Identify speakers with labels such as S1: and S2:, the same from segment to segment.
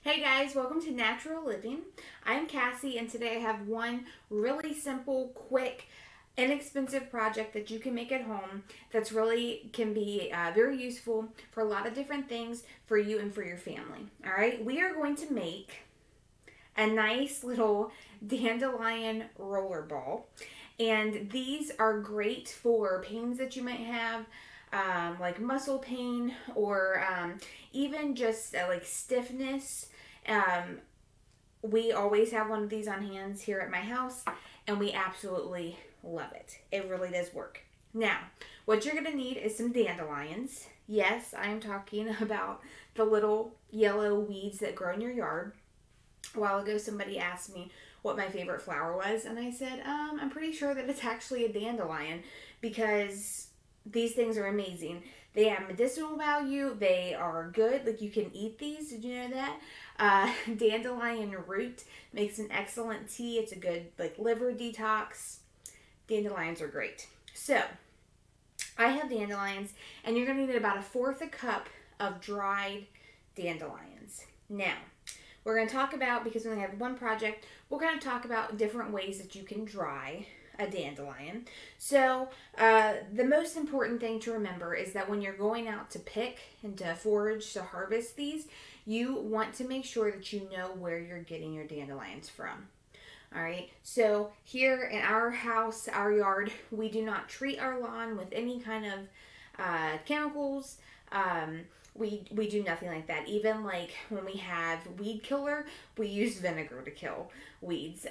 S1: Hey guys, welcome to Natural Living. I'm Cassie, and today I have one really simple, quick, inexpensive project that you can make at home that's really can be very useful for a lot of different things for you and for your family. All right, we are going to make a nice little dandelion rollerball, and these are great for pains that you might have, like muscle pain or even just like stiffness. um, we always have one of these on hands here at my house, and we absolutely love it. It really does work. Now, what you're going to need is some dandelions. Yes, I am talking about the little yellow weeds that grow in your yard. A while ago, somebody asked me what my favorite flower was, and I said, I'm pretty sure that it's actually a dandelion, because these things are amazing. They have medicinal value. They are good. Like, you can eat these. Did you know that? Dandelion root makes an excellent tea. It's a good, like, liver detox. Dandelions are great. So, I have dandelions, and you're going to need about 1/4 cup of dried dandelions. Now, we're going to talk about, because we only have one project, we're going to talk about different ways that you can dry a dandelion. So the most important thing to remember is that when you're going out to pick and to forage to harvest these, you want to make sure that you know where you're getting your dandelions from. All right, so here in our house, our yard, we do not treat our lawn with any kind of chemicals. We do nothing like that. Even like when we have weed killer, we use vinegar to kill weeds.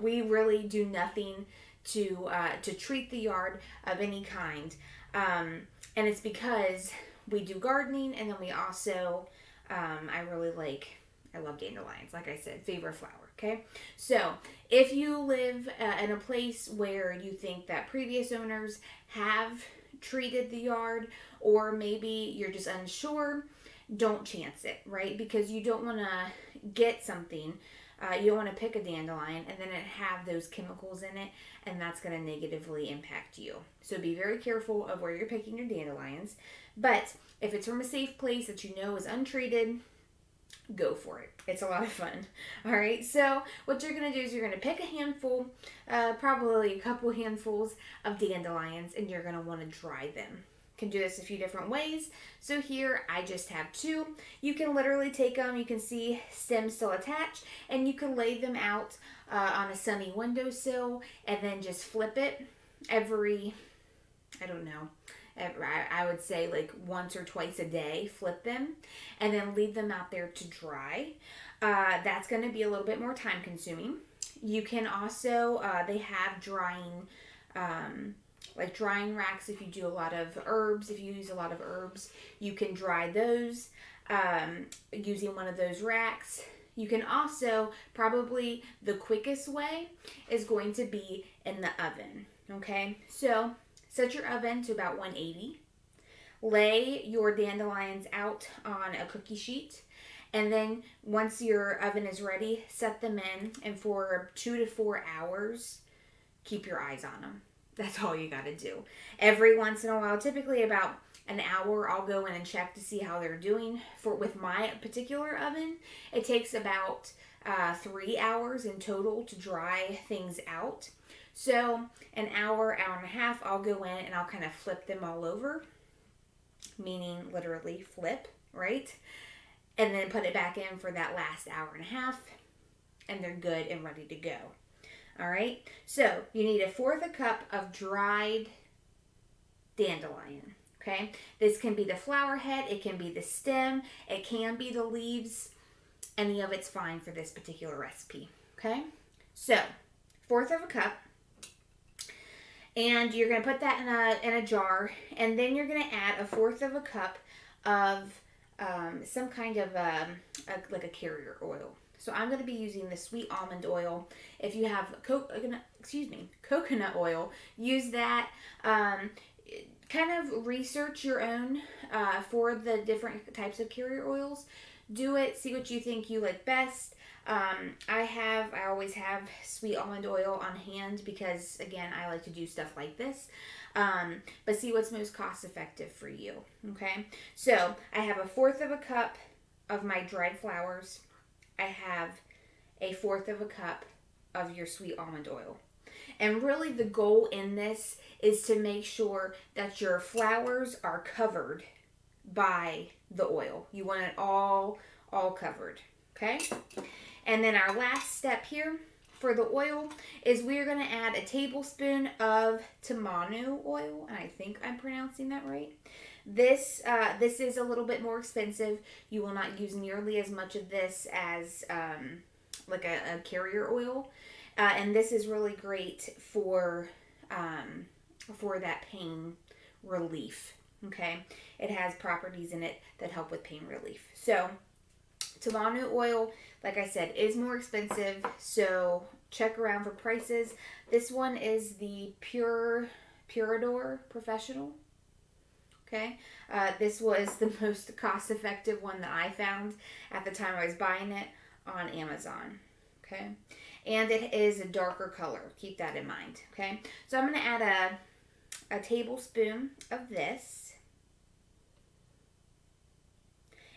S1: We really do nothing to treat the yard of any kind. And it's because we do gardening, and then we also, I love dandelions. Like I said, favorite flower. Okay, so if you live in a place where you think that previous owners have treated the yard, or maybe you're just unsure, don't chance it, right? Because you don't want to get something, you don't want to pick a dandelion and then it have those chemicals in it, and that's going to negatively impact you. So be very careful of where you're picking your dandelions. But if it's from a safe place that you know is untreated, go for it. It's a lot of fun. All right, so what you're going to do is you're going to pick a handful, probably a couple handfuls of dandelions, and you're going to want to dry them. You can do this a few different ways. So here I just have 2. You can literally take them, you can see stems still attached, and you can lay them out on a sunny windowsill and then just flip it every, I don't know, I would say like once or twice a day. Flip them and then leave them out there to dry. That's going to be a little bit more time consuming. You can also, they have drying, like drying racks. If you do a lot of herbs, if you use a lot of herbs, you can dry those using one of those racks. You can also, probably the quickest way is going to be in the oven. Okay, so set your oven to about 180. Lay your dandelions out on a cookie sheet. And then once your oven is ready, set them in. And for 2 to 4 hours, keep your eyes on them. That's all you got to do. Every once in a while, typically about an hour, I'll go in and check to see how they're doing. With my particular oven, it takes about 3 hours in total to dry things out. So an hour, hour and a half, I'll go in and I'll kind of flip them all over, meaning literally flip, right? And then put it back in for that last hour and a half, and they're good and ready to go. All right, so you need 1/4 cup of dried dandelion, okay? This can be the flower head, it can be the stem, it can be the leaves. Any of it's fine for this particular recipe, okay? So 1/4 cup. And you're going to put that in a jar, and then you're going to add 1/4 cup of some kind of like a carrier oil. So I'm going to be using the sweet almond oil. If you have coconut oil, use that. Kind of research your own for the different types of carrier oils. Do it, see what you think you like best. I always have sweet almond oil on hand because, again, I like to do stuff like this. But see what's most cost effective for you. Okay, so I have 1/4 cup of my dried flowers. I have a 1/4 of a cup of your sweet almond oil. And really the goal in this is to make sure that your flowers are covered by the oil. You want it all covered, okay? And then our last step here for the oil is we're going to add a tablespoon of tamanu oil, and I think I'm pronouncing that right. This is a little bit more expensive. You will not use nearly as much of this as like a carrier oil, and this is really great for that pain relief. Okay, it has properties in it that help with pain relief. So tamanu oil, like I said, is more expensive, so check around for prices. This one is the Purador Professional. Okay, this was the most cost-effective one that I found at the time I was buying it on Amazon. Okay, and it is a darker color. Keep that in mind. Okay, so I'm going to add a tablespoon of this.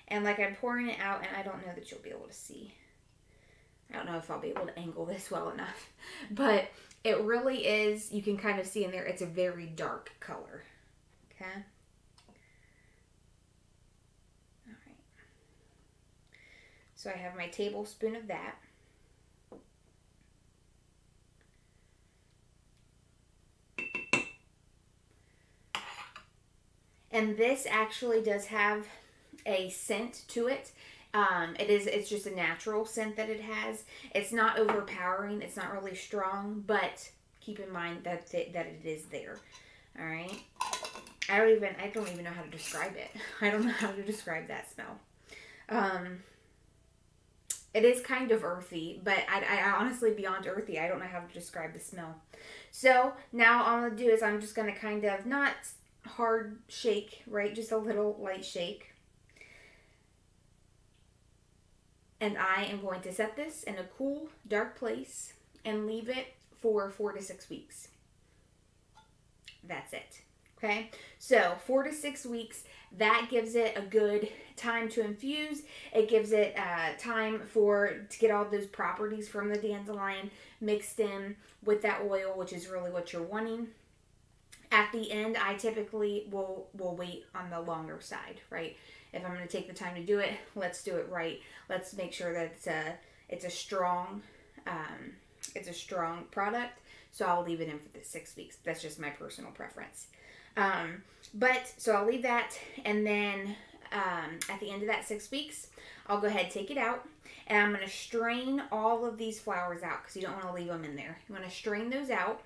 S1: And like I'm pouring it out, and I don't know that you'll be able to see. I don't know if I'll be able to angle this well enough. But it really is, you can kind of see in there, it's a very dark color. Okay? Alright. So I have my tablespoon of that. And this actually does have a scent to it. It's just a natural scent that it has. It's not overpowering. It's not really strong, but keep in mind that it is there. All right. I don't even know how to describe it. I don't know how to describe that smell. It is kind of earthy, but I honestly, beyond earthy, I don't know how to describe the smell. So now all I'm going to do is I'm just going to kind of, not hard shake, right? Just a little light shake. And I am going to set this in a cool, dark place and leave it for 4 to 6 weeks. That's it. Okay, so 4 to 6 weeks, that gives it a good time to infuse. It gives it time to get all those properties from the dandelion mixed in with that oil, which is really what you're wanting. At the end, I typically will wait on the longer side, right? If I'm going to take the time to do it, let's do it right. Let's make sure that it's a strong product. So I'll leave it in for the 6 weeks. That's just my personal preference. So I'll leave that, and then at the end of that 6 weeks, I'll go ahead and take it out, and I'm going to strain all of these flowers out because you don't want to leave them in there. You want to strain those out,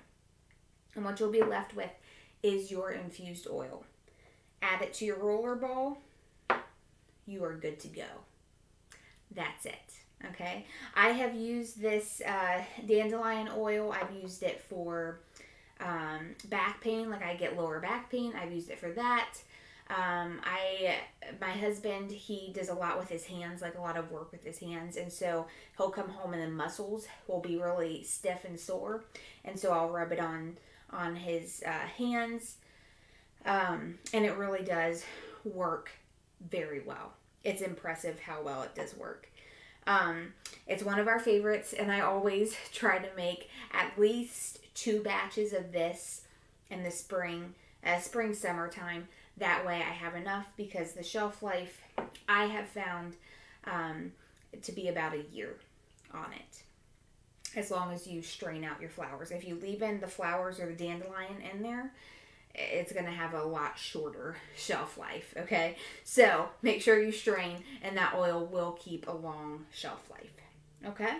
S1: and what you'll be left with is your infused oil. Add it to your roller ball. You are good to go. That's it. Okay. I have used this dandelion oil. I've used it for back pain. Like I get lower back pain. I've used it for that. My husband, he does a lot with his hands, like a lot of work with his hands. And so he'll come home and the muscles will be really stiff and sore. And so I'll rub it on his hands. And it really does work very well. It's impressive how well it does work. It's one of our favorites, and I always try to make at least 2 batches of this in the spring, summertime. That way I have enough, because the shelf life I have found to be about a year on it, as long as you strain out your flowers. If you leave in the flowers or the dandelion in there, it's going to have a lot shorter shelf life, okay? So make sure you strain, and that oil will keep a long shelf life, okay?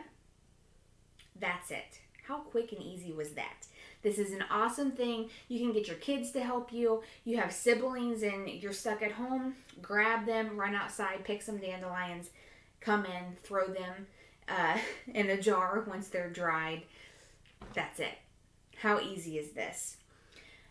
S1: That's it. How quick and easy was that? This is an awesome thing. You can get your kids to help you. You have siblings and you're stuck at home. Grab them, run outside, pick some dandelions, come in, throw them in a jar once they're dried. That's it. How easy is this?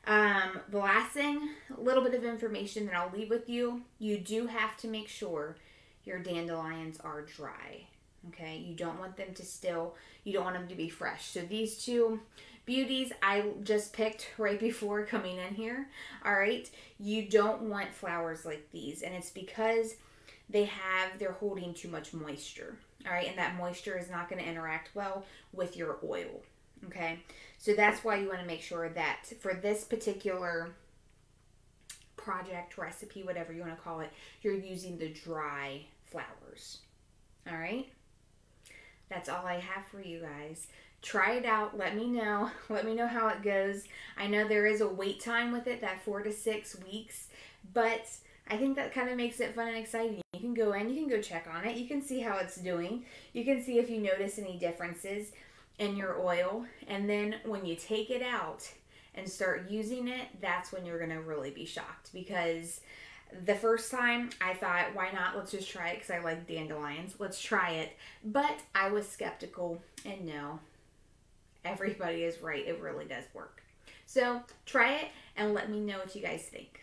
S1: The last thing, a little bit of information that I'll leave with you. You do have to make sure your dandelions are dry. Okay, you don't want them to still, you don't want them to be fresh. So these 2 beauties I just picked right before coming in here. All right, you don't want flowers like these, and it's because they're holding too much moisture. all right, and that moisture is not going to interact well with your oil, okay? So that's why you want to make sure that for this particular project, recipe, whatever you want to call it, you're using the dry flowers, all right? That's all I have for you guys. Try it out. Let me know. Let me know how it goes. I know there is a wait time with it, that 4 to 6 weeks, but I think that kind of makes it fun and exciting. You can go in, you can go check on it, you can see how it's doing, you can see if you notice any differences in your oil, and then when you take it out and start using it, that's when you're going to really be shocked, because the first time I thought, why not? Let's just try it because I like dandelions. Let's try it. But I was skeptical, and no, everybody is right. It really does work. So try it and let me know what you guys think.